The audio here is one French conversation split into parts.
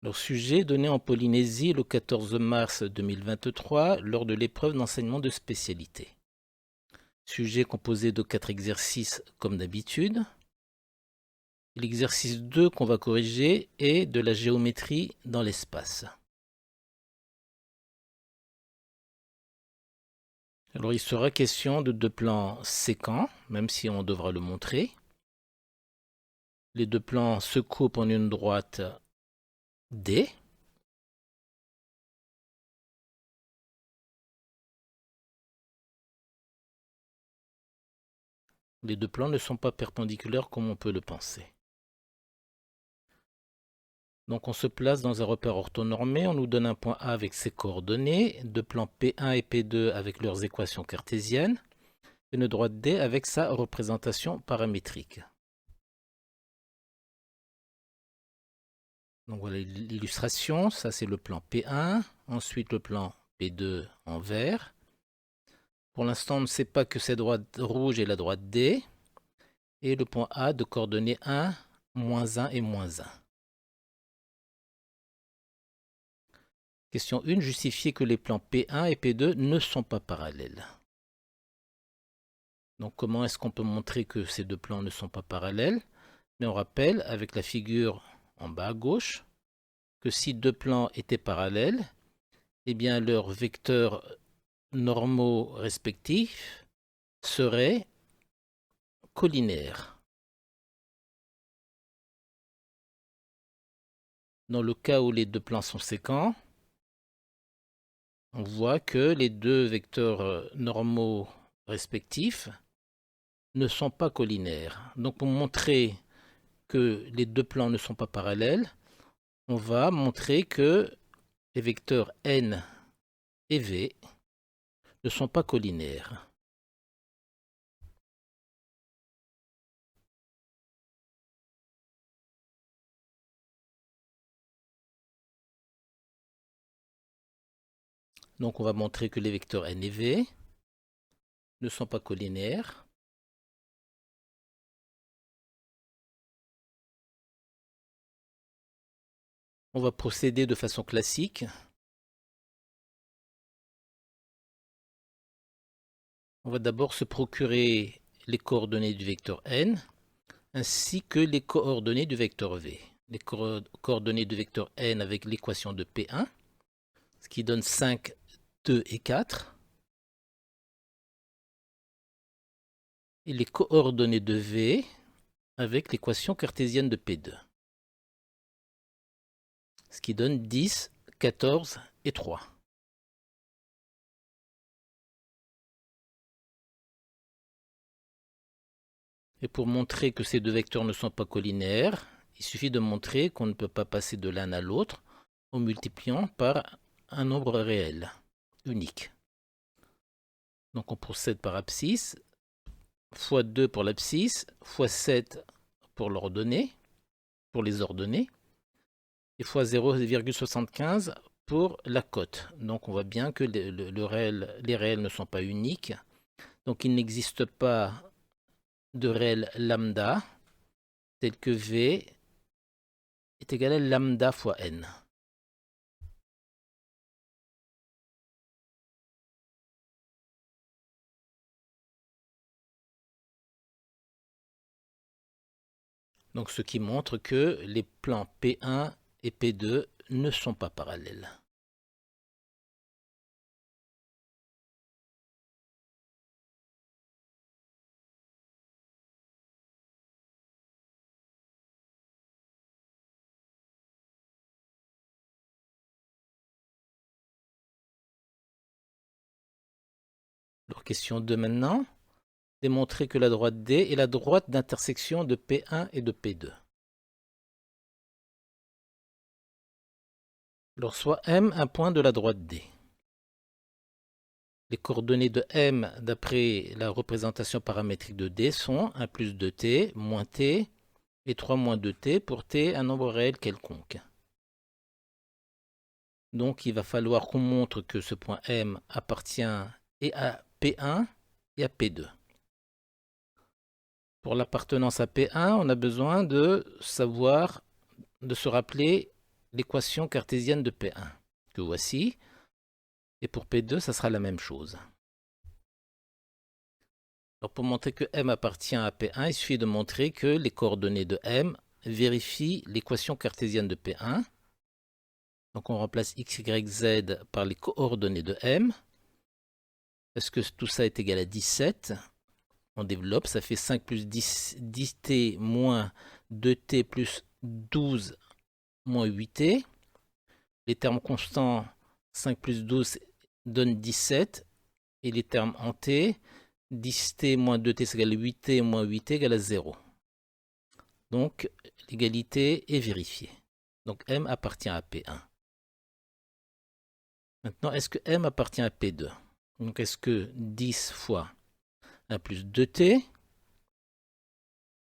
Leur sujet donné en Polynésie le 14 mars 2023 lors de l'épreuve d'enseignement de spécialité. Sujet composé de 4 exercices comme d'habitude. L'exercice 2 qu'on va corriger est de la géométrie dans l'espace. Alors il sera question de deux plans séquents, même si on devra le montrer. Les deux plans se coupent en une droite D. Les deux plans ne sont pas perpendiculaires comme on peut le penser. Donc on se place dans un repère orthonormé, on nous donne un point A avec ses coordonnées, deux plans P1 et P2 avec leurs équations cartésiennes, et une droite D avec sa représentation paramétrique. Donc voilà l'illustration, ça c'est le plan P1, ensuite le plan P2 en vert. Pour l'instant on ne sait pas que cette droite rouge est la droite D, et le point A de coordonnées 1, moins 1 et moins 1. Question 1, justifier que les plans P1 et P2 ne sont pas parallèles. Donc comment est-ce qu'on peut montrer que ces deux plans ne sont pas parallèles? Mais on rappelle avec la figure en bas à gauche que si deux plans étaient parallèles, eh bien leurs vecteurs normaux respectifs seraient collinaires. Dans le cas où les deux plans sont séquents, on voit que les deux vecteurs normaux respectifs ne sont pas collinaires. Donc pour montrer que les deux plans ne sont pas parallèles, on va montrer que les vecteurs n et v ne sont pas collinaires. Donc on va montrer que les vecteurs n et v ne sont pas collinaires. On va procéder de façon classique. On va d'abord se procurer les coordonnées du vecteur n ainsi que les coordonnées du vecteur v. Les coordonnées du vecteur n avec l'équation de P1, ce qui donne 5, 2 et 4. Et les coordonnées de v avec l'équation cartésienne de P2, ce qui donne 10, 14 et 3. Et pour montrer que ces deux vecteurs ne sont pas collinaires, il suffit de montrer qu'on ne peut pas passer de l'un à l'autre en multipliant par un nombre réel, unique. Donc on procède par abscisse, fois 2 pour l'abscisse, fois 7 pour l'ordonnée, pour les ordonnées, et fois 0,75 pour la cote. Donc on voit bien que les réels ne sont pas uniques. Donc il n'existe pas de réel lambda tel que V est égal à lambda fois n. Donc ce qui montre que les plans P1 et P2 ne sont pas parallèles. Alors question 2 maintenant. Démontrer que la droite D est la droite d'intersection de P1 et de P2. Alors soit M un point de la droite D. Les coordonnées de M d'après la représentation paramétrique de D sont 1 plus 2t, moins t, et 3 moins 2t pour t un nombre réel quelconque. Donc il va falloir qu'on montre que ce point M appartient et à P1 et à P2. Pour l'appartenance à P1, on a besoin de savoir, de se rappeler l'équation cartésienne de P1, que voici. Et pour P2, ça sera la même chose. Alors pour montrer que M appartient à P1, il suffit de montrer que les coordonnées de M vérifient l'équation cartésienne de P1. Donc on remplace x, y, z par les coordonnées de M. Est-ce que tout ça est égal à 17? On développe, ça fait 5 plus 10, 10t moins 2t plus 12 moins 8t. Les termes constants, 5 plus 12 donne 17. Et les termes en t, 10t moins 2t c'est égal à 8t moins 8t égale à 0. Donc l'égalité est vérifiée. Donc M appartient à P1. Maintenant, est-ce que M appartient à P2? Donc est-ce que 10 fois 1 plus 2t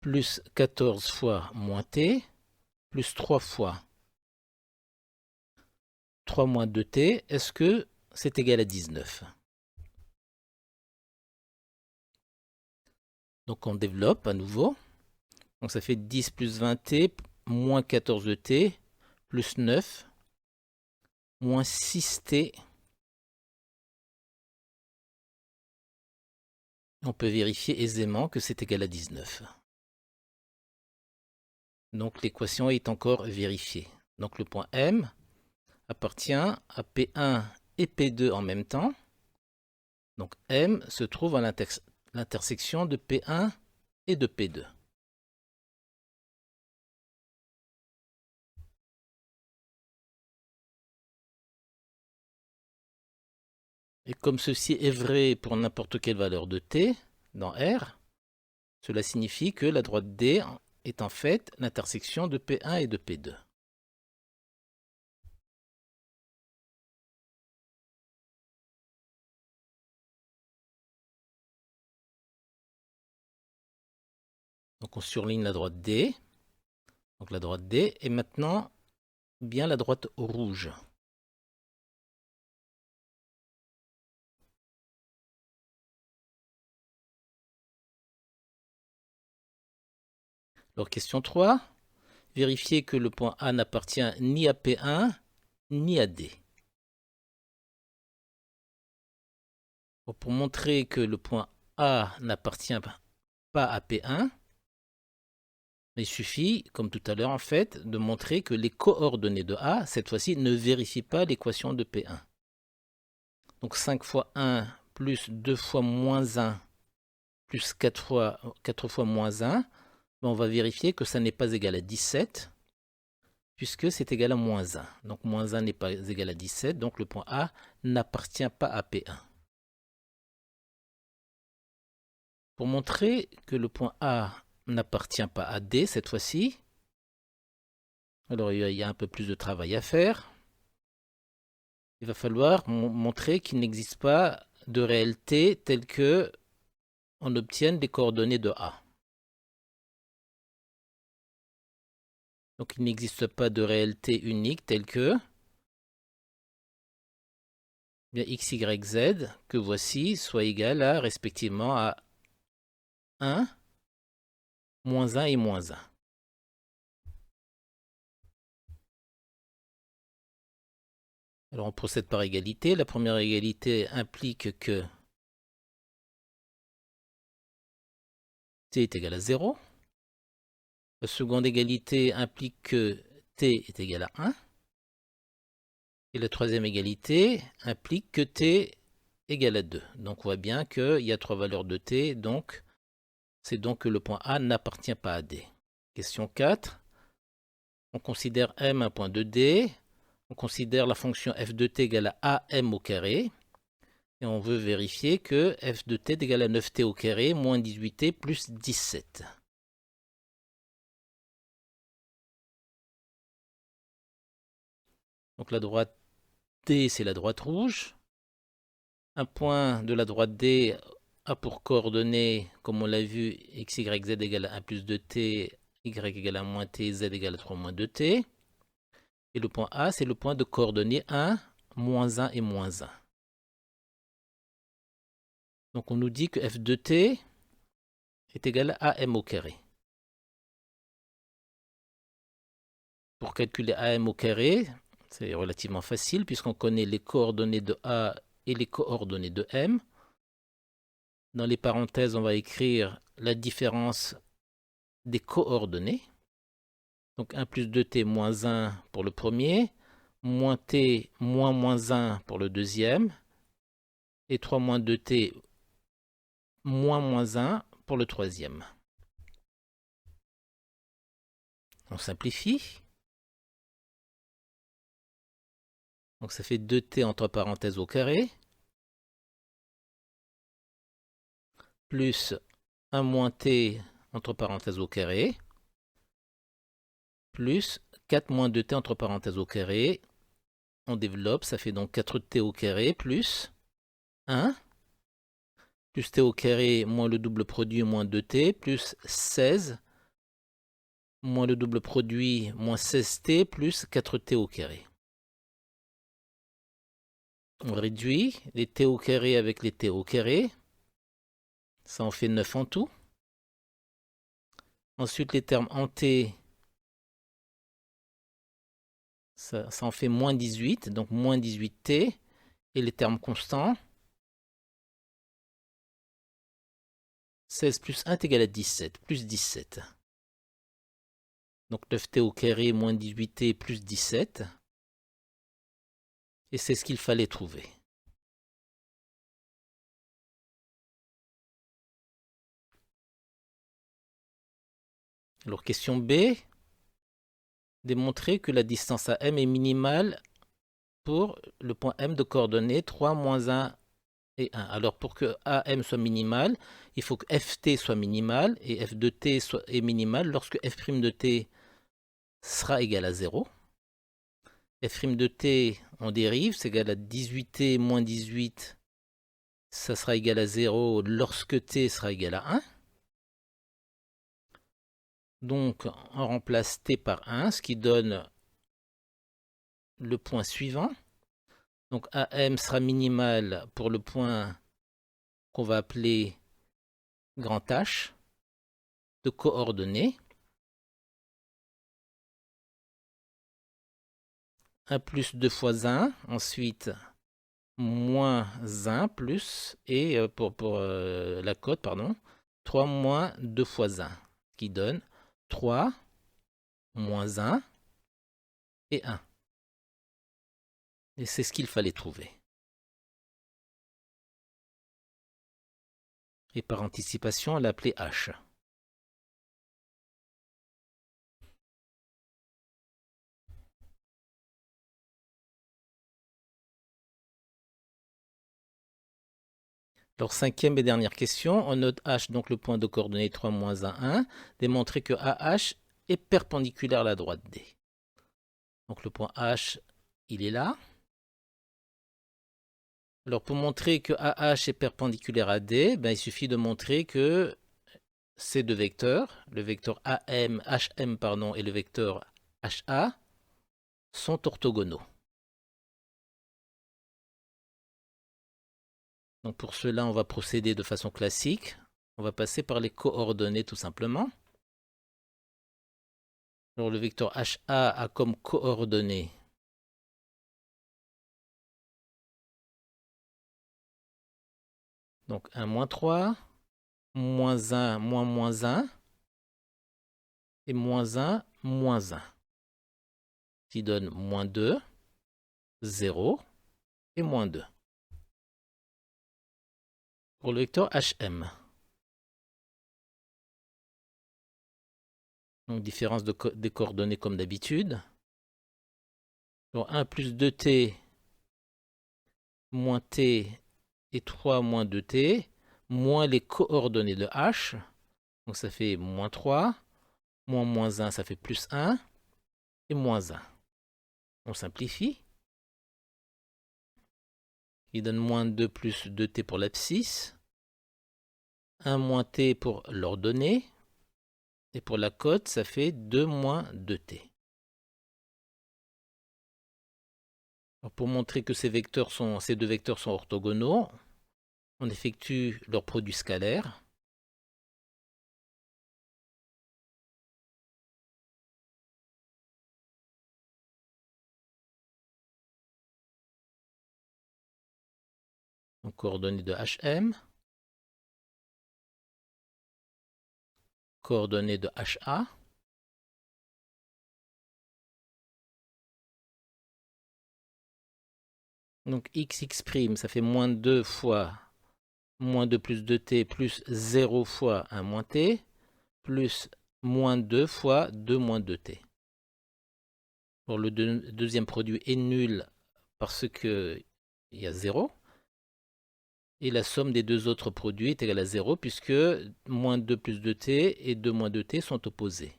plus 14 fois moins t plus 3 fois 3 moins 2t, est-ce que c'est égal à 19? Donc on développe à nouveau. Donc ça fait 10 plus 20t moins 14t plus 9 moins 6t. On peut vérifier aisément que c'est égal à 19. Donc l'équation est encore vérifiée. Donc le point M appartient à P1 et P2 en même temps. Donc M se trouve à l'intersection de P1 et de P2. Et comme ceci est vrai pour n'importe quelle valeur de t dans R, cela signifie que la droite D est en fait l'intersection de P1 et de P2. Donc on surligne la droite D. Donc la droite D est maintenant bien la droite rouge. Alors question 3. Vérifiez que le point A n'appartient ni à P1 ni à D. Pour montrer que le point A n'appartient pas à P1, il suffit, comme tout à l'heure en fait, de montrer que les coordonnées de A, cette fois-ci, ne vérifient pas l'équation de P1. Donc 5 fois 1 plus 2 fois moins 1 plus 4 fois moins 1, on va vérifier que ça n'est pas égal à 17, puisque c'est égal à moins 1. Donc moins 1 n'est pas égal à 17, donc le point A n'appartient pas à P1. Pour montrer que le point A n'appartient pas à D cette fois-ci, alors il y a un peu plus de travail à faire. Il va falloir montrer qu'il n'existe pas de réalité telle que on obtienne des coordonnées de A. Donc il n'existe pas de réalité unique telle que bien, x, y, z, que voici, soit égal à respectivement à 1, moins 1 et moins 1. Alors on procède par égalité. La première égalité implique que t est égal à 0. La seconde égalité implique que t est égal à 1. Et la troisième égalité implique que t égale à 2. Donc on voit bien qu'il y a trois valeurs de t, donc c'est donc que le point A n'appartient pas à D. Question 4. On considère M un point de D. On considère la fonction f de t égale à am au carré. Et on veut vérifier que f de t est égal à 9t au carré moins 18t plus 17. Donc la droite D, c'est la droite rouge. Un point de la droite D a pour coordonnées, comme on l'a vu, x, y, z égale à 1 plus 2t, y égale à moins t, z égale à 3 moins 2t. Et le point A, c'est le point de coordonnées 1, moins 1 et moins 1. Donc on nous dit que f de t est égal à am au carré. Pour calculer AM au carré, c'est relativement facile puisqu'on connaît les coordonnées de A et les coordonnées de M. Dans les parenthèses, on va écrire la différence des coordonnées. Donc 1 plus 2t moins 1 pour le premier, moins t moins moins 1 pour le deuxième, et 3 moins 2t moins moins 1 pour le troisième. On simplifie. Donc ça fait 2t entre parenthèses au carré, plus 1 moins t entre parenthèses au carré, plus 4 moins 2t entre parenthèses au carré. On développe, ça fait donc 4t au carré plus 1, plus t au carré moins le double produit moins 2t, plus 16, moins le double produit moins 16t, plus 4t au carré. On réduit les t au carré avec les t au carré. Ça en fait 9 en tout. Ensuite, les termes en t, ça en fait moins 18, donc moins 18t. Et les termes constants, 16 plus 1 est égal à 17, plus 17. Donc 9t au carré moins 18t plus 17. Et c'est ce qu'il fallait trouver. Alors question B, démontrer que la distance à M est minimale pour le point M de coordonnées 3, moins 1 et 1. Alors pour que AM soit minimal, il faut que FT soit minimal et F de T est minimal lorsque F' de T sera égal à 0. F' de T en dérive, c'est égal à 18T moins 18, ça sera égal à 0 lorsque T sera égal à 1. Donc on remplace T par 1, ce qui donne le point suivant. Donc AM sera minimal pour le point qu'on va appeler grand H de coordonnées. 1 plus 2 fois 1, ensuite moins 1 plus, et pour la cote, pardon, 3 moins 2 fois 1, qui donne 3 moins 1 et 1. Et c'est ce qu'il fallait trouver. Et par anticipation, on l'a appelé H. Alors, cinquième et dernière question, on note H, donc le point de coordonnées 3, moins 1, 1, démontrer que AH est perpendiculaire à la droite D. Donc le point H, il est là. Alors pour montrer que AH est perpendiculaire à D, ben, il suffit de montrer que ces deux vecteurs, le vecteur HM pardon, et le vecteur HA, sont orthogonaux. Donc pour cela, on va procéder de façon classique. On va passer par les coordonnées tout simplement. Alors le vecteur HA a comme coordonnées donc 1, moins 3, moins 1, moins 1, et moins 1, moins 1, qui donne moins 2, 0 et moins 2. Pour le vecteur HM, donc différence des coordonnées comme d'habitude. 1 plus 2t moins t et 3 moins 2t, moins les coordonnées de h. Donc ça fait moins 3, moins 1, ça fait plus 1, et moins 1. On simplifie. Il donne moins 2 plus 2t pour l'abscisse, 1 moins t pour l'ordonnée, et pour la cote, ça fait 2 moins 2t. Alors pour montrer que ces deux vecteurs sont orthogonaux, on effectue leur produit scalaire. Donc, coordonnées de HM, coordonnées de HA, donc x prime, ça fait moins 2 fois moins 2 plus 2t plus 0 fois 1 moins t, plus moins 2 fois 2 moins 2t. Bon, le deuxième produit est nul parce qu'il y a 0. Et la somme des deux autres produits est égale à 0 puisque moins 2 plus 2t et 2 moins 2t sont opposés.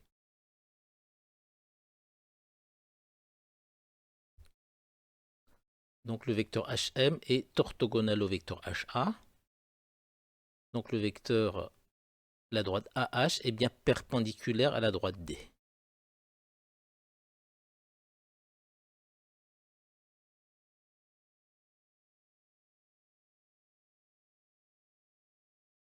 Donc le vecteur HM est orthogonal au vecteur HA. Donc le vecteur, la droite AH est bien perpendiculaire à la droite D.